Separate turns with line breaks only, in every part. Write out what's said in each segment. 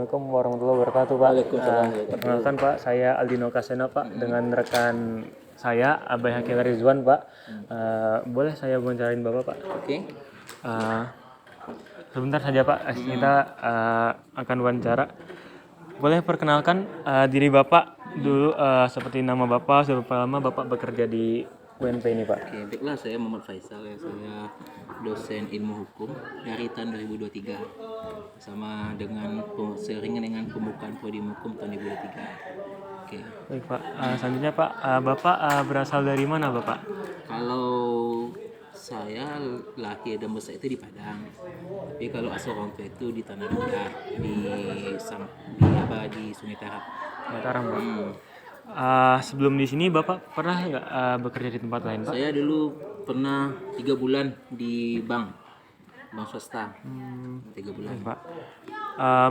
Assalamualaikum warahmatullahi wabarakatuh Pak.
Waalaikumsalam.
Perkenalkan Pak, saya Aldino Kasena Pak dengan rekan saya Abai Hakim Rizwan Pak. Boleh saya wawancarain Bapak Pak?
Oke.
Eh, Sebentar saja Pak, kita akan wawancara. Boleh perkenalkan diri Bapak dulu, seperti nama Bapak, sudah berapa lama Bapak bekerja di UNP ini Pak?
Oke, baiklah, saya Muhammad Faisal ya. Saya dosen ilmu hukum dari tahun 2023 sama dengan seringan dengan pembukaan prodi hukum tahun 2023. Oke.
Baik Pak, selanjutnya Pak, Bapak berasal dari mana Bapak?
Kalau saya lahir dan besar itu di Padang. Tapi kalau asal orang tua itu di Tanah Datar, di Sungai Tarap.
Mataram Pak. Sebelum di sini Bapak pernah nggak bekerja di tempat lain Pak?
Saya dulu pernah 3 bulan di bank swasta. 3 bulan.
Baik, Pak.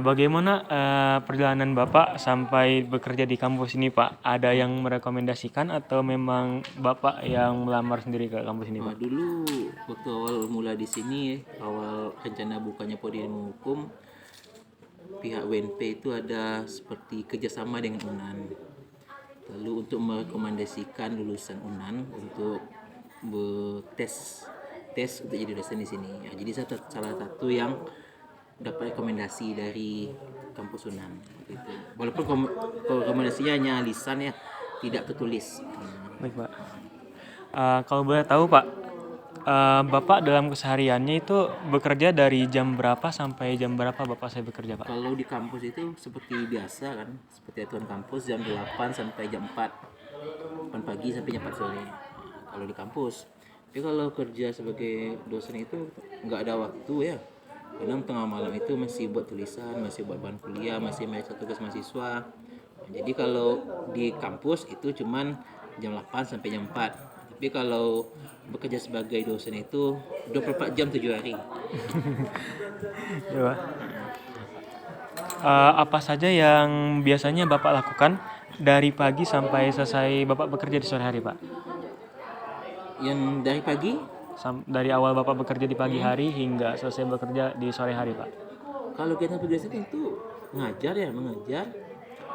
Bagaimana perjalanan Bapak sampai bekerja di kampus ini Pak? Ada yang merekomendasikan atau memang Bapak yang melamar sendiri ke kampus ini Pak?
Dulu waktu awal mula di sini, awal rencana bukanya prodi ilmu hukum, pihak WNP itu ada seperti kerjasama dengan UNAN. Lalu untuk merekomendasikan lulusan UNAN untuk bertes untuk jadi dosen di sini. Ya, jadi saya salah satu yang dapat rekomendasi dari kampus UNAN. Gitu. Walaupun rekomendasinya hanya lisan ya, tidak tertulis.
Baik Pak. Kalau boleh tahu Pak, Bapak dalam kesehariannya itu bekerja dari jam berapa sampai jam berapa Bapak saya bekerja Pak?
Kalau di kampus itu seperti biasa kan, seperti aturan kampus jam 8 sampai jam 4 pagi sampai jam 4 sore. Kalau di kampus. Tapi kalau kerja sebagai dosen itu nggak ada waktu ya. Kadang tengah malam itu masih buat tulisan, masih buat bahan kuliah, masih meriksa tugas mahasiswa. Jadi kalau di kampus itu cuman jam 8 sampai jam 4. Tapi kalau bekerja sebagai dosen itu 24 jam 7 hari.
Ya, Pak. Apa saja yang biasanya Bapak lakukan dari pagi sampai selesai Bapak bekerja di sore hari Pak?
Yang dari pagi?
Dari awal Bapak bekerja di pagi hari hingga selesai bekerja di sore hari Pak?
Kalau kita biasa itu mengajar.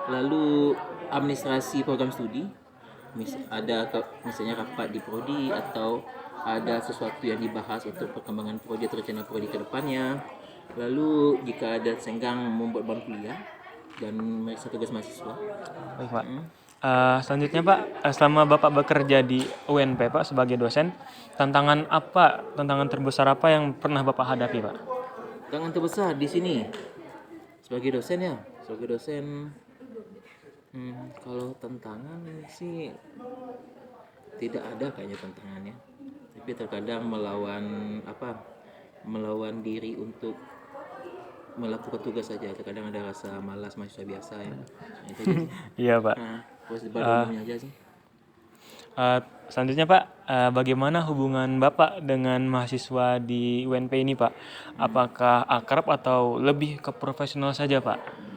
Lalu administrasi program studi, misalnya rapat di prodi atau ada sesuatu yang dibahas untuk perkembangan prodi atau rencana prodi ke depannya. Lalu jika ada senggang membuat bahan kuliah dan meriksa tugas mahasiswa.
Baik Pak. Selanjutnya Pak, selama Bapak bekerja di UNP Pak sebagai dosen, tantangan terbesar apa yang pernah Bapak hadapi Pak?
Tantangan terbesar di sini sebagai dosen kalau tantangan sih tidak ada kayaknya tantangannya, tapi terkadang melawan diri untuk melakukan tugas saja. Terkadang ada rasa malas mahasiswa biasa ya. Itu aja sih.
Iya Pak.
Terus pada umumnya aja sih.
Selanjutnya Pak, bagaimana hubungan Bapak dengan mahasiswa di UNP ini Pak? Apakah akrab atau lebih ke profesional saja Pak?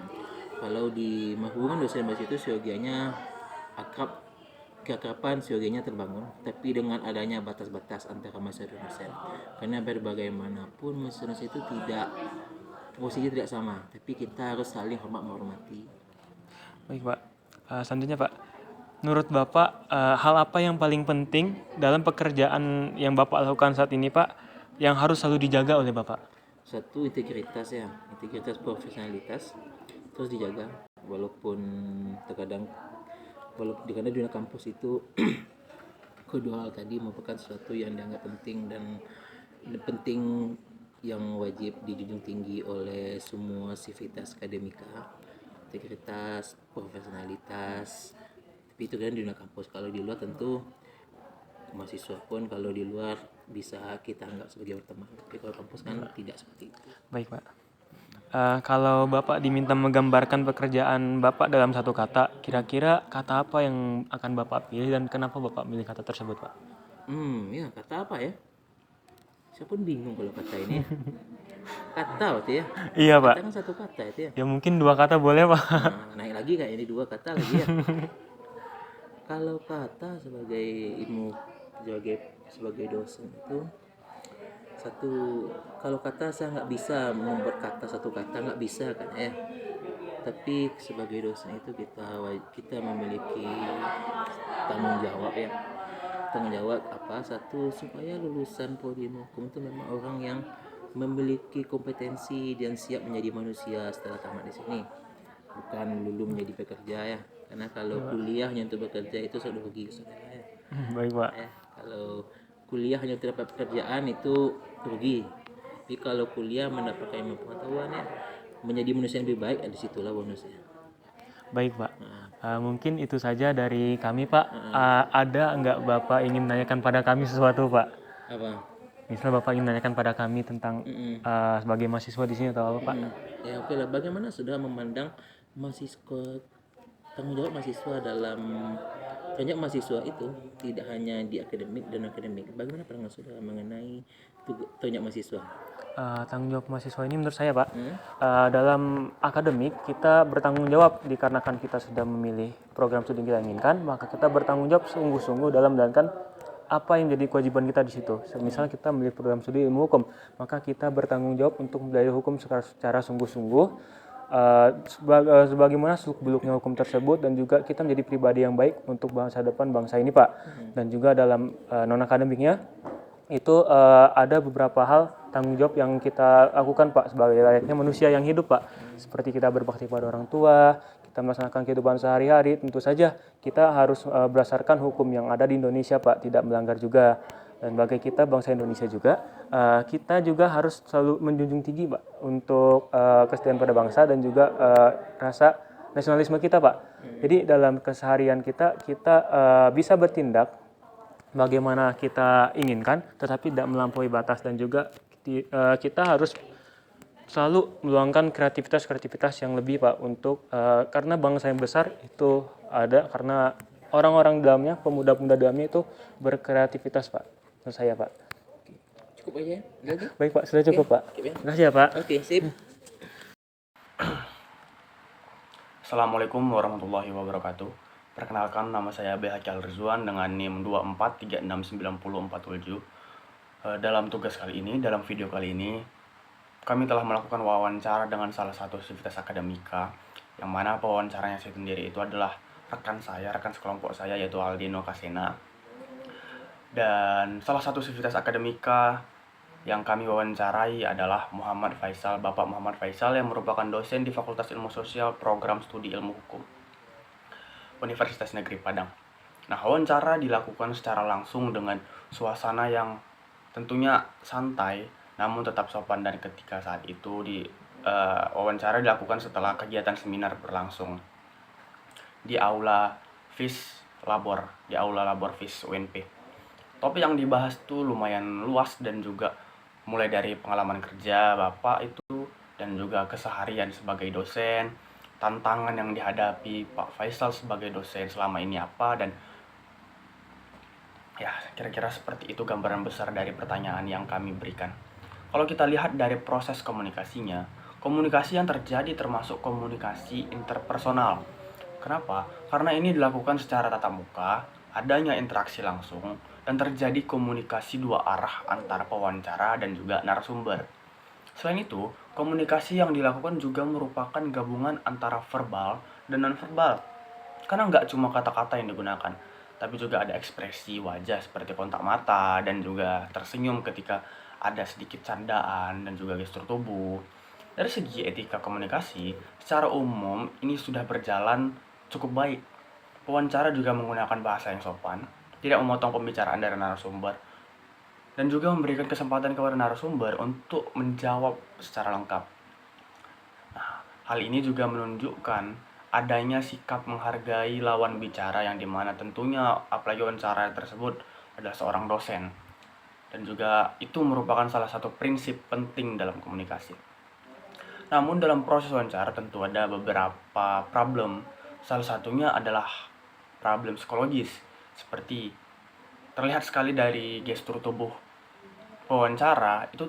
Kalau di hubungan dosen mahasiswa itu siogianya akrab, keakraban siogianya terbangun, tapi dengan adanya batas-batas antara mahasiswa dan dosen. Karena bagaimanapun mahasiswa itu posisinya tidak sama, tapi kita harus saling hormat menghormati.
Baik Pak. Selanjutnya Pak, menurut Bapak hal apa yang paling penting dalam pekerjaan yang Bapak lakukan saat ini Pak, yang harus selalu dijaga oleh Bapak?
Satu, integritas profesionalitas terus dijaga, walaupun karena dunia kampus itu kedua hal tadi merupakan sesuatu yang dianggap penting dan penting yang wajib dijunjung tinggi oleh semua sivitas akademika, integritas, profesionalitas. Tapi itu kan di dunia kampus. Kalau di luar tentu mahasiswa pun kalau di luar bisa kita anggap sebagai teman, tapi kalau kampus kan tidak seperti itu.
Baik Pak. Kalau Bapak diminta menggambarkan pekerjaan Bapak dalam satu kata, kira-kira kata apa yang akan Bapak pilih dan kenapa Bapak pilih kata tersebut Pak?
Ya kata apa ya? Saya pun bingung kalau kata ini. Kata berarti ya?
Iya Pak.
Kata kan satu kata itu ya?
Ya mungkin 2 kata boleh Pak.
Naik lagi kayak ini 2 kata lagi ya? Kalau kata sebagai dosen itu kalau kata saya nggak bisa membuat kata satu kata, nggak bisa kan ya. Tapi sebagai dosen itu kita memiliki tanggung jawab ya. Tanggung jawab apa? Satu, supaya lulusan Prodi Hukum itu memang orang yang memiliki kompetensi dan siap menjadi manusia setelah tamat di sini. Bukan lulu menjadi pekerja ya. Karena kalau kuliah hanya untuk bekerja itu sudah rugi saudara ya.
Baik Pak.
Kalau kuliah hanya untuk dapat pekerjaan itu rugi. Tapi kalau kuliah mendapatkan ilmu pengetahuan ya, menjadi manusia yang lebih baik, disitulah bonusnya.
Baik Pak. Mungkin itu saja dari kami Pak. Ada nggak Bapak ingin menanyakan pada kami sesuatu Pak?
Apa?
Misal Bapak ingin menanyakan pada kami tentang sebagai mahasiswa di sini atau apa Pak?
Ya oke lah. Bagaimana sudah memandang mahasiswa, tanggung jawab mahasiswa dalam banyak mahasiswa itu tidak hanya di akademik dan akademik. Bagaimana pandangan saudara mengenai tanggung jawab mahasiswa?
Tanggung jawab mahasiswa ini menurut saya Pak, dalam akademik kita bertanggung jawab dikarenakan kita sudah memilih program studi yang kita inginkan, maka kita bertanggung jawab sungguh-sungguh dalam menjalankan apa yang jadi kewajiban kita di situ. Misal kita memilih program studi ilmu hukum, maka kita bertanggung jawab untuk belajar hukum secara sungguh-sungguh, sebagaimana seluk-beluknya hukum tersebut, dan juga kita menjadi pribadi yang baik untuk bangsa depan bangsa ini Pak. Dan juga dalam non akademiknya itu ada beberapa hal tanggung jawab yang kita lakukan Pak sebagai layaknya manusia yang hidup Pak. Seperti kita berbakti pada orang tua, kita melaksanakan kehidupan sehari-hari. Tentu saja kita harus berdasarkan hukum yang ada di Indonesia Pak, tidak melanggar juga. Dan bagi kita bangsa Indonesia juga, kita juga harus selalu menjunjung tinggi Pak untuk kesetiaan pada bangsa dan juga rasa nasionalisme kita Pak. Jadi dalam keseharian kita bisa bertindak bagaimana kita inginkan, tetapi tidak melampaui batas, dan juga kita harus selalu meluangkan kreativitas yang lebih Pak untuk karena bangsa yang besar itu ada karena orang-orang dalamnya, pemuda-pemuda dalamnya itu berkreativitas Pak. Menurut saya Pak.
Cukup aja. Lagi?
Baik Pak, sudah cukup Pak. Terima kasih ya Pak.
Oke, sip.
Assalamualaikum warahmatullahi wabarakatuh. Perkenalkan, nama saya B. Hakil Rizwan dengan NIM 24369047. Dalam tugas kali ini, dalam video kali ini, kami telah melakukan wawancara dengan salah satu sivitas akademika, yang mana pewawancaranya saya sendiri itu adalah rekan sekelompok saya, yaitu Aldino Kasena. Dan salah satu sivitas akademika yang kami wawancarai adalah Muhammad Faisal, Bapak Muhammad Faisal, yang merupakan dosen di Fakultas Ilmu Sosial Program Studi Ilmu Hukum Universitas Negeri Padang. Nah, wawancara dilakukan secara langsung dengan suasana yang tentunya santai, namun tetap sopan, dan ketika saat itu wawancara dilakukan setelah kegiatan seminar berlangsung di aula FIS Labor, di aula Labor FIS UNP. Topik yang dibahas tuh lumayan luas dan juga mulai dari pengalaman kerja Bapak itu dan juga keseharian sebagai dosen, tantangan yang dihadapi Pak Faisal sebagai dosen selama ini apa, dan ya kira-kira seperti itu gambaran besar dari pertanyaan yang kami berikan. Kalau kita lihat dari proses komunikasinya, komunikasi yang terjadi termasuk komunikasi interpersonal. Kenapa? Karena ini dilakukan secara tatap muka, adanya interaksi langsung, dan terjadi komunikasi dua arah antara pewawancara dan juga narasumber. Selain itu, komunikasi yang dilakukan juga merupakan gabungan antara verbal dan non-verbal. Karena nggak cuma kata-kata yang digunakan, tapi juga ada ekspresi wajah seperti kontak mata dan juga tersenyum ketika ada sedikit candaan dan juga gestur tubuh. Dari segi etika komunikasi, secara umum ini sudah berjalan cukup baik. Pewawancara juga menggunakan bahasa yang sopan, tidak memotong pembicaraan dari narasumber, dan juga memberikan kesempatan kepada narasumber untuk menjawab secara lengkap. Nah, hal ini juga menunjukkan adanya sikap menghargai lawan bicara, yang dimana tentunya apalagi wawancara tersebut adalah seorang dosen. Dan juga itu merupakan salah satu prinsip penting dalam komunikasi. Namun dalam proses wawancara tentu ada beberapa problem. Salah satunya adalah problem psikologis, seperti terlihat sekali dari gestur tubuh pewawancara itu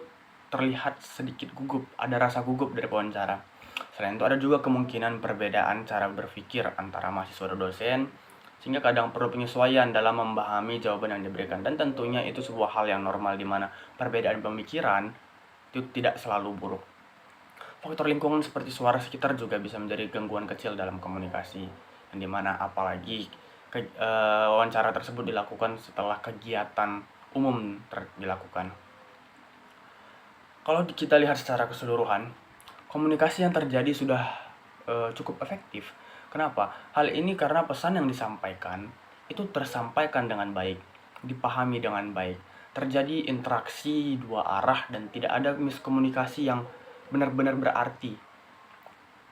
terlihat sedikit gugup, ada rasa gugup dari pewawancara. Selain itu ada juga kemungkinan perbedaan cara berpikir antara mahasiswa dan dosen, sehingga kadang perlu penyesuaian dalam memahami jawaban yang diberikan, dan tentunya itu sebuah hal yang normal di mana perbedaan pemikiran itu tidak selalu buruk. Faktor lingkungan seperti suara sekitar juga bisa menjadi gangguan kecil dalam komunikasi, yang dimana apalagi wawancara tersebut dilakukan setelah kegiatan umum dilakukan. Kalau kita lihat secara keseluruhan, komunikasi yang terjadi sudah cukup efektif. Kenapa? Hal ini karena pesan yang disampaikan itu tersampaikan dengan baik, dipahami dengan baik, terjadi interaksi dua arah dan tidak ada miskomunikasi yang benar-benar berarti.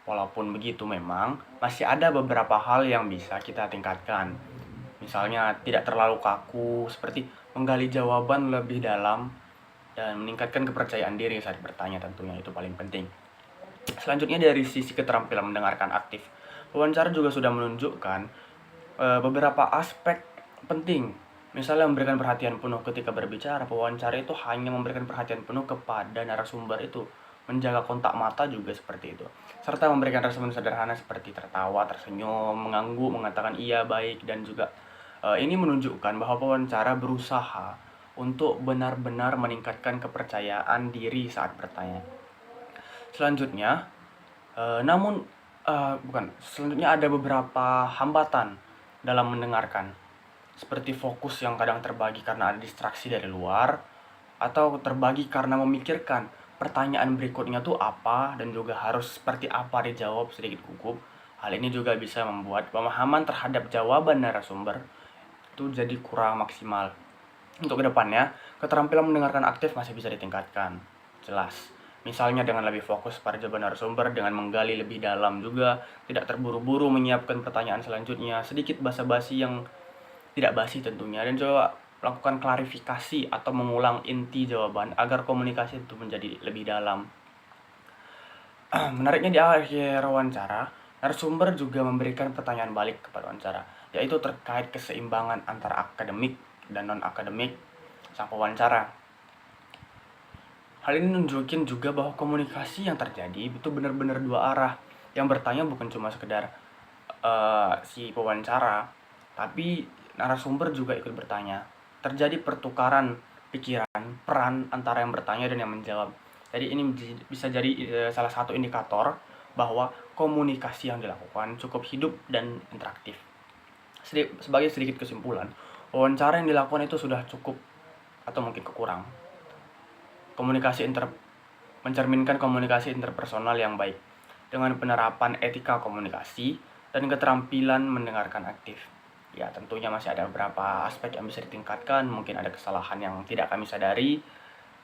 Walaupun begitu memang masih ada beberapa hal yang bisa kita tingkatkan. Misalnya tidak terlalu kaku, seperti menggali jawaban lebih dalam dan meningkatkan kepercayaan diri saat bertanya, tentunya itu paling penting. Selanjutnya dari sisi keterampilan mendengarkan aktif, wawancara juga sudah menunjukkan beberapa aspek penting. Misalnya memberikan perhatian penuh ketika berbicara, pewawancara itu hanya memberikan perhatian penuh kepada narasumber itu, menjaga kontak mata juga seperti itu, serta memberikan respon sederhana seperti tertawa, tersenyum, mengangguk, mengatakan iya, baik, dan juga ini menunjukkan bahwa pewawancara berusaha untuk benar-benar meningkatkan kepercayaan diri saat bertanya. Selanjutnya, selanjutnya ada beberapa hambatan dalam mendengarkan, seperti fokus yang kadang terbagi karena ada distraksi dari luar, atau terbagi karena memikirkan pertanyaan berikutnya tuh apa dan juga harus seperti apa dijawab sedikit gugup. Hal ini juga bisa membuat pemahaman terhadap jawaban narasumber itu jadi kurang maksimal. Untuk kedepannya, keterampilan mendengarkan aktif masih bisa ditingkatkan, jelas. Misalnya dengan lebih fokus pada jawaban narasumber, dengan menggali lebih dalam juga, tidak terburu-buru menyiapkan pertanyaan selanjutnya, sedikit basa-basi yang tidak basi tentunya, dan juga melakukan klarifikasi atau mengulang inti jawaban agar komunikasi itu menjadi lebih dalam. Menariknya di akhir wawancara, narasumber juga memberikan pertanyaan balik kepada wawancara, yaitu terkait keseimbangan antara akademik dan non-akademik sang pewawancara. Hal ini nunjukin juga bahwa komunikasi yang terjadi itu benar-benar dua arah. Yang bertanya bukan cuma sekedar si pewawancara, tapi narasumber juga ikut bertanya. Terjadi pertukaran pikiran, peran antara yang bertanya dan yang menjawab. Jadi ini bisa jadi salah satu indikator bahwa komunikasi yang dilakukan cukup hidup dan interaktif. Sebagai sedikit kesimpulan, wawancara yang dilakukan itu sudah cukup atau mungkin kekurang. Mencerminkan komunikasi interpersonal yang baik dengan penerapan etika komunikasi dan keterampilan mendengarkan aktif. Ya, tentunya masih ada beberapa aspek yang bisa ditingkatkan, mungkin ada kesalahan yang tidak kami sadari,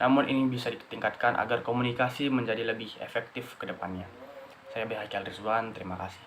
namun ini bisa ditingkatkan agar komunikasi menjadi lebih efektif ke depannya. Saya BH Rizwan, terima kasih.